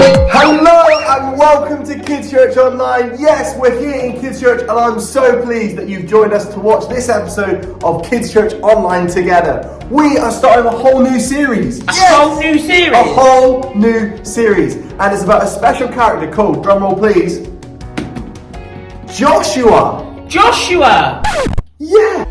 Hello and welcome to Kids Church Online. Yes, we're here in Kids Church and I'm so pleased that you've joined us to watch this episode of Kids Church Online together. We are starting a whole new series. A whole new series? A whole new series. And it's about a special character called, drumroll please, Joshua. Joshua! Yeah.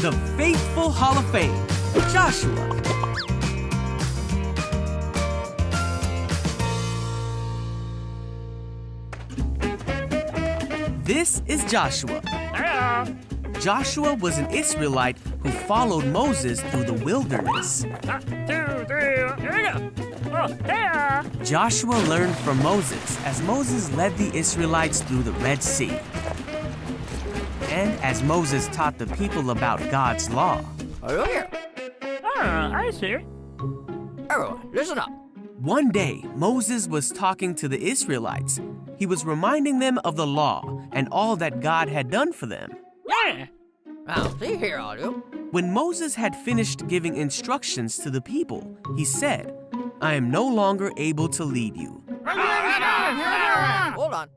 The Faithful Hall of Fame, Joshua. This is Joshua. Joshua was an Israelite who followed Moses through the wilderness. 1, 2, 3, here we go. Oh, yeah. Joshua learned from Moses as Moses led the Israelites through the Red Sea. And as Moses taught the people about God's law. Oh, yeah. I see. Everyone, listen up. One day, Moses was talking to the Israelites. He was reminding them of the law and all that God had done for them. Yeah. Now, see here, all you. When Moses had finished giving instructions to the people, he said, "I am no longer able to lead you. Hold on.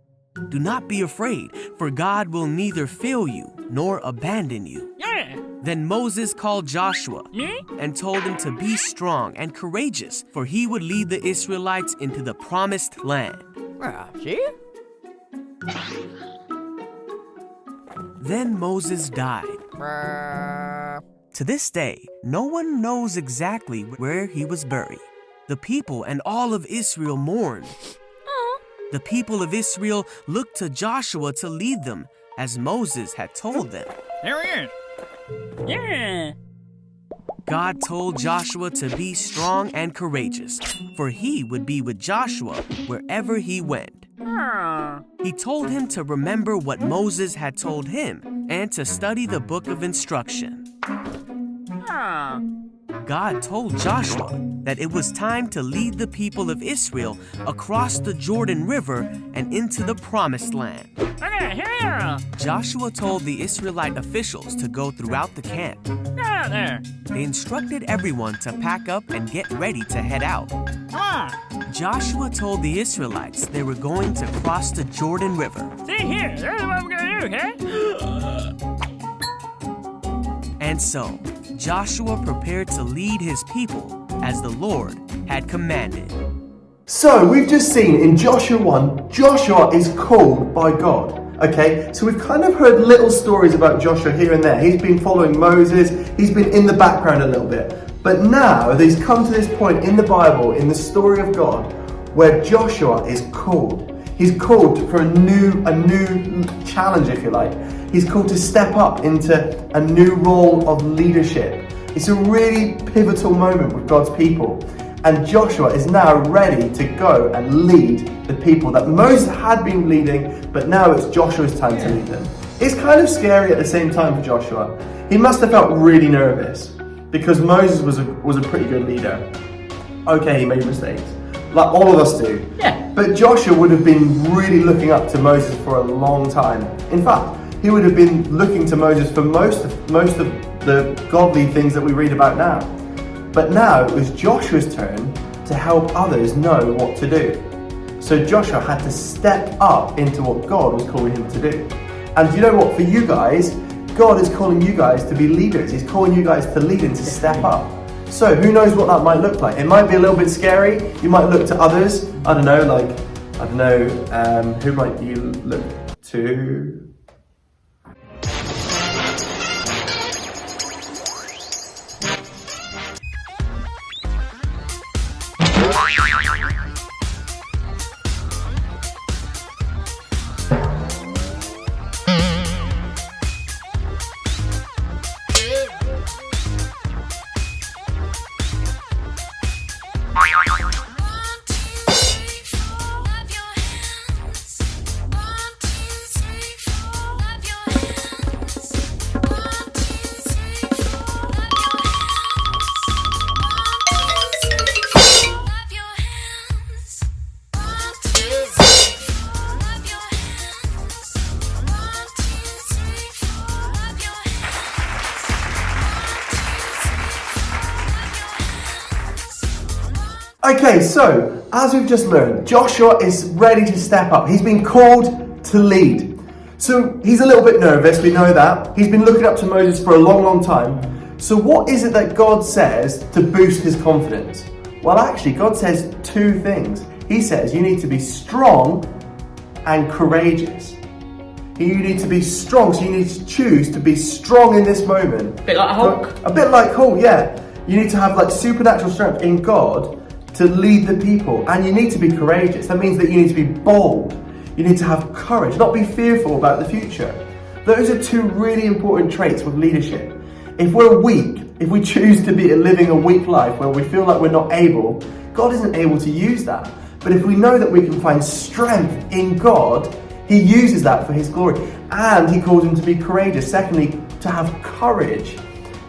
Do not be afraid, for God will neither fail you nor abandon you." Yeah. Then Moses called Joshua Me? and told him to be strong and courageous, for he would lead the Israelites into the promised land. See? Then Moses died. To this day, no one knows exactly where he was buried. The people and all of Israel mourned. The people of Israel looked to Joshua to lead them, as Moses had told them. There he is. Yeah. God told Joshua to be strong and courageous, for he would be with Joshua wherever he went. He told him to remember what Moses had told him and to study the book of instruction. God told Joshua that it was time to lead the people of Israel across the Jordan River and into the Promised Land. Okay, here. Joshua told the Israelite officials to go throughout the camp. Down there. They instructed everyone to pack up and get ready to head out. Come on. Joshua told the Israelites they were going to cross the Jordan River. See here. That's what I'm gonna do, okay? And so, Joshua prepared to lead his people as the Lord had commanded. So we've just seen in Joshua 1, Joshua is called by God. Okay, so we've kind of heard little stories about Joshua here and there. He's been following Moses, he's been in the background a little bit. But now that he's come to this point in the Bible, in the story of God, where Joshua is called. He's called for a new challenge, if you like. He's called to step up into a new role of leadership. It's a really pivotal moment with God's people. And Joshua is now ready to go and lead the people that Moses had been leading, but now it's Joshua's time to lead them. It's kind of scary at the same time for Joshua. He must have felt really nervous because Moses was a pretty good leader. Okay, he made mistakes, like all of us do. Yeah. But Joshua would have been really looking up to Moses for a long time. In fact, he would have been looking to Moses for most of the godly things that we read about now. But now it was Joshua's turn to help others know what to do. So Joshua had to step up into what God was calling him to do. And you know what? For you guys, God is calling you guys to be leaders. He's calling you guys to lead and to step up. So who knows what that might look like? It might be a little bit scary. You might look to others. Who might you look to? Okay, so as we've just learned, Joshua is ready to step up. He's been called to lead. So he's a little bit nervous, we know that. He's been looking up to Moses for a long, long time. So what is it that God says to boost his confidence? Well, actually, God says two things. He says you need to be strong and courageous. You need to be strong, so you need to choose to be strong in this moment. A bit like Hulk. A bit like Hulk, yeah. You need to have like supernatural strength in God to lead the people, and you need to be courageous. That means that you need to be bold. You need to have courage, not be fearful about the future. Those are two really important traits with leadership. If we're weak, if we choose to be living a weak life where we feel like we're not able, God isn't able to use that. But if we know that we can find strength in God, He uses that for His glory. And He calls them to be courageous. Secondly, to have courage.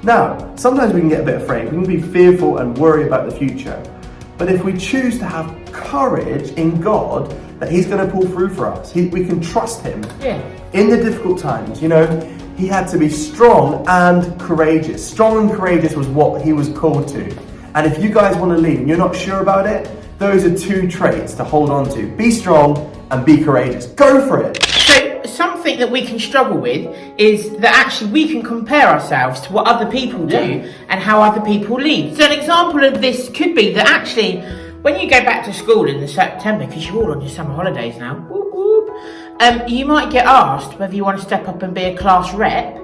Now, sometimes we can get a bit afraid. We can be fearful and worry about the future. But if we choose to have courage in God, that He's going to pull through for us. We can trust Him. Yeah. In the difficult times, you know, He had to be strong and courageous. Strong and courageous was what He was called to. And if you guys want to lead and you're not sure about it, those are two traits to hold on to. Be strong and be courageous. Go for it. So something that we can struggle with is that actually we can compare ourselves to what other people do and how other people lead. So an example of this could be that actually when you go back to school in the September, because you're all on your summer holidays now, whoop, whoop, you might get asked whether you want to step up and be a class rep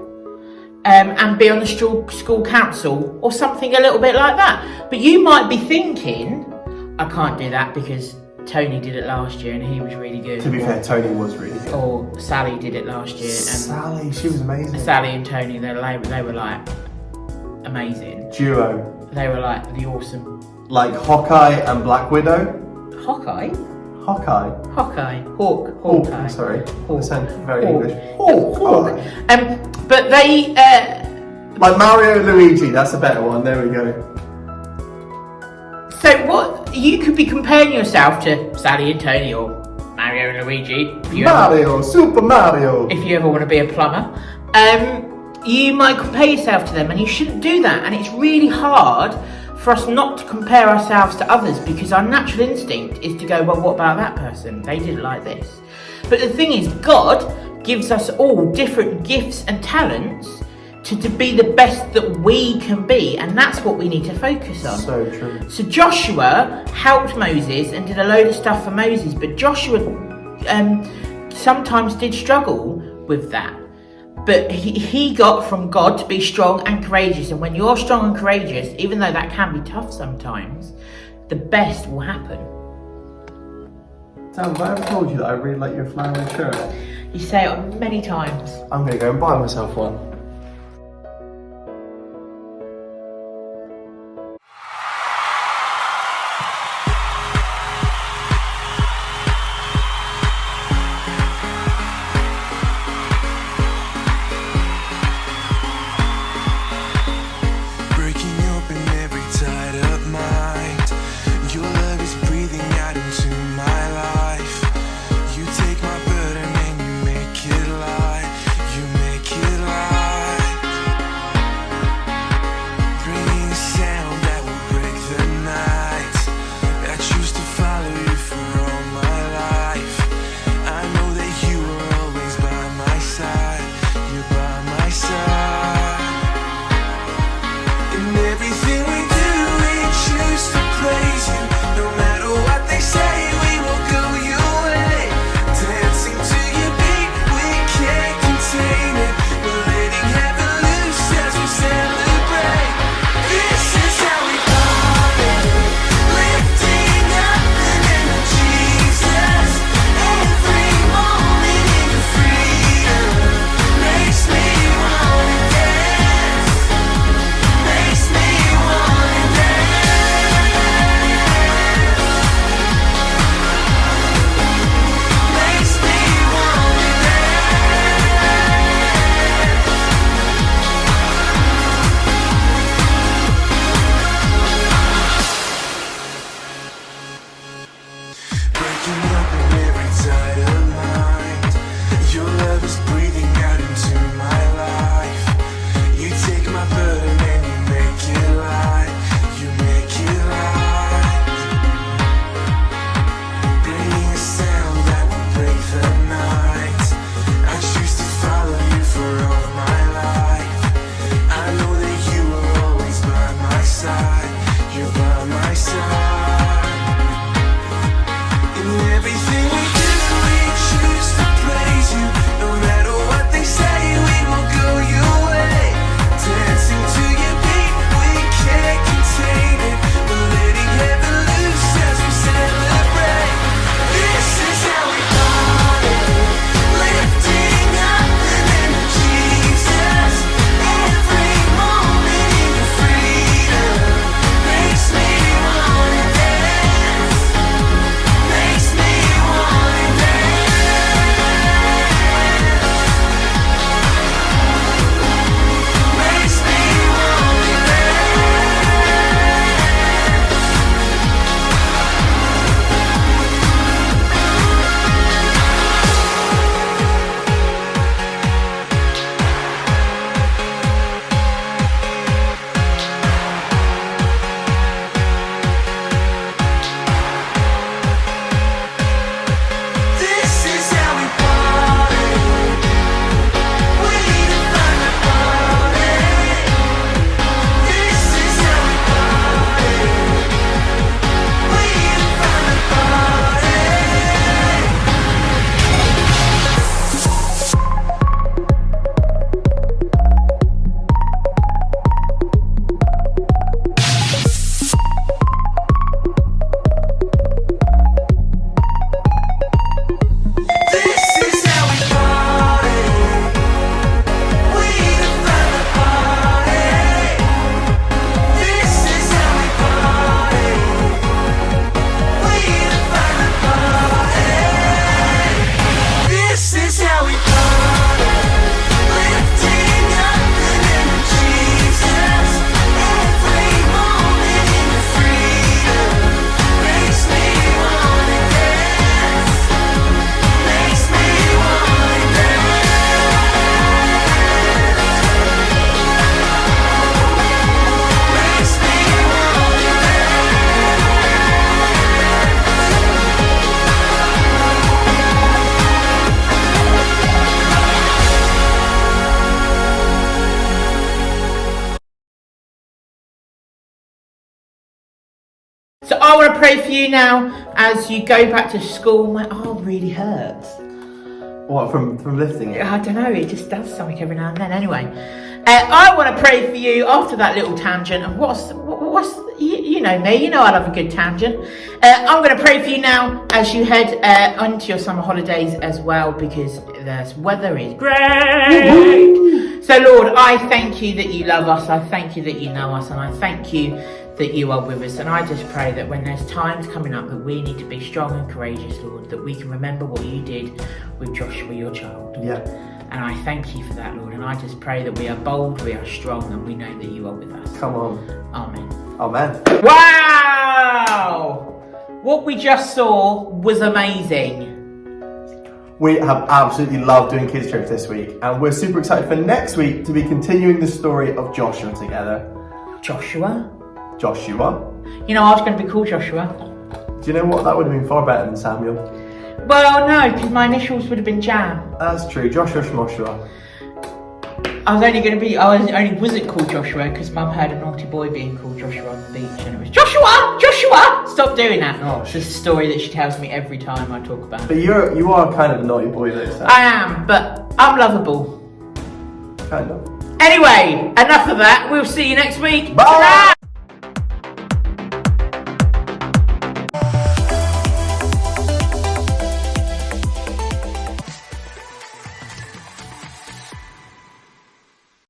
and be on the school council or something a little bit like that. But you might be thinking, I can't do that because Tony did it last year and he was really good. To be fair, Tony was really good. Or Sally did it last year. And Sally, she was amazing. Sally and Tony, they were like amazing. Duo. They were like the awesome. Like Hawkeye and Black Widow. Hawkeye? Hawkeye. Hawkeye. Hawkeye. I'm sorry. Hawk. I sound very Hawk. English. Hawk. But they Like Mario and Luigi, that's a better one. There we go. So what you could be comparing yourself to Sally and Tony or Mario and Luigi. Super Mario. If you ever want to be a plumber, you might compare yourself to them, and you shouldn't do that. And it's really hard for us not to compare ourselves to others, because our natural instinct is to go, well, what about that person? They did it like this. But the thing is, God gives us all different gifts and talents to be the best that we can be, and that's what we need to focus on. So true. So Joshua helped Moses and did a load of stuff for Moses, but Joshua sometimes did struggle with that. But he got from God to be strong and courageous, and when you're strong and courageous, even though that can be tough sometimes, the best will happen. Sam, have I ever told you that I really like your flannel shirt? You say it many times. I'm going to go and buy myself one. You take my burden and you make it light. You make it light. So I want to pray for you now as you go back to school. My arm really hurts. What, from lifting it? I don't know, it just does something every now and then. Anyway, I want to pray for you after that little tangent. And what's you know me, you know I love a good tangent. I'm going to pray for you now as you head onto your summer holidays as well, because the weather is great. So Lord, I thank you that you love us. I thank you that you know us, and I thank you that you are with us. And I just pray that when there's times coming up that we need to be strong and courageous, Lord, that we can remember what you did with Joshua, your child. Yeah. And I thank you for that, Lord. And I just pray that we are bold, we are strong, and we know that you are with us. Come on. Amen. Amen. Wow! What we just saw was amazing. We have absolutely loved doing Kids Church this week, and we're super excited for next week to be continuing the story of Joshua together. Joshua? Joshua? You know, I was going to be called Joshua. Do you know what? That would have been far better than Samuel. Well, no, because my initials would have been Jam. That's true. Joshua Schmoshua. I wasn't called Joshua because Mum heard a naughty boy being called Joshua on the beach, and it was Joshua! Joshua! Stop doing that. Oh, It's a story that she tells me every time I talk about But it. you are kind of a naughty boy though, Sam. I am, but I'm lovable. Kind of. Anyway, enough of that. We'll see you next week. Bye! Ta-ra!